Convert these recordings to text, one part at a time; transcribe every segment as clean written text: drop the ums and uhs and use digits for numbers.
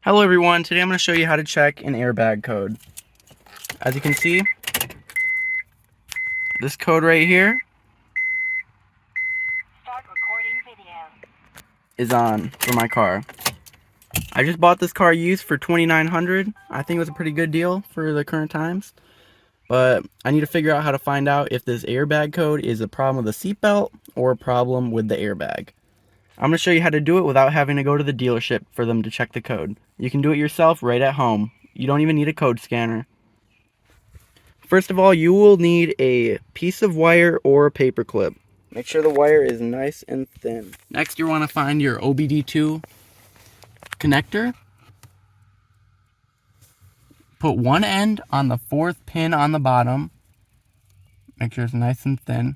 Hello everyone, today I'm going to show you how to check an airbag code. As you can see, this code right here Start recording video. is on for my car. I just bought this car used for $2,900. I think it was a pretty good deal for the current times. But I need to figure out how to find out if this airbag code is a problem with the seatbelt or a problem with the airbag. I'm going to show you how to do it without having to go to the dealership for them to check the code. You can do it yourself right at home. You don't even need a code scanner. First of all, you will need a piece of wire or a paper clip. Make sure the wire is nice and thin. Next, you want to find your OBD2 connector. Put one end on the fourth pin on the bottom. Make sure it's nice and thin.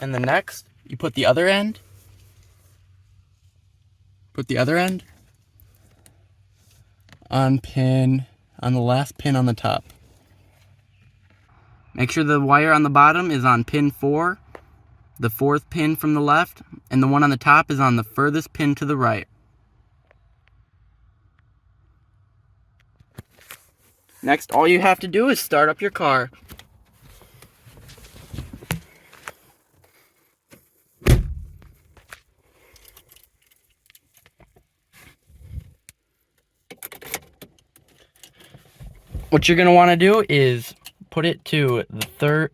And the next, you put the other end. Put the other end on the last pin on the top. Make sure the wire on the bottom is on pin 4, the fourth pin from the left, and the one on the top is on the furthest pin to the right. Next, all you have to do is start up your car. What you're going to want to do is put it to the third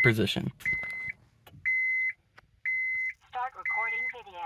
position. Start recording video.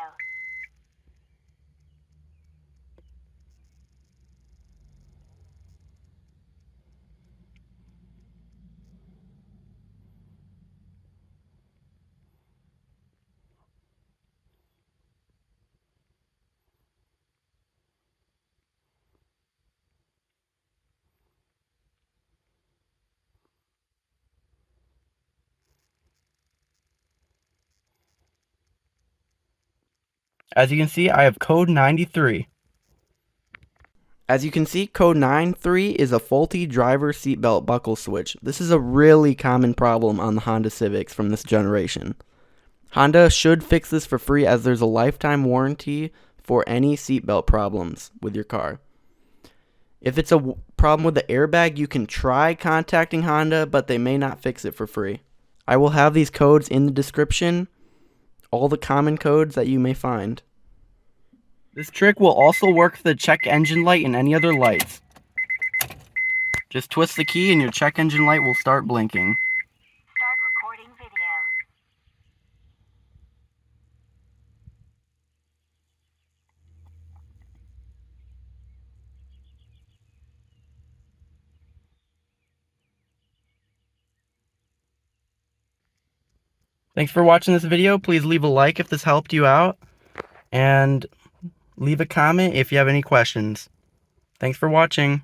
As you can see, I have code 93. As you can see, code 93 is a faulty driver seatbelt buckle switch. This is a really common problem on the Honda Civics from this generation. Honda should fix this for free as there's a lifetime warranty for any seatbelt problems with your car. If it's a problem with the airbag, you can try contacting Honda, but they may not fix it for free. I will have these codes in the description, all the common codes that you may find. This trick will also work for the check engine light and any other lights. Just twist the key and your check engine light will start blinking. Start recording video. Thanks for watching this video. Please leave a like if this helped you out. And leave a comment if you have any questions. Thanks for watching.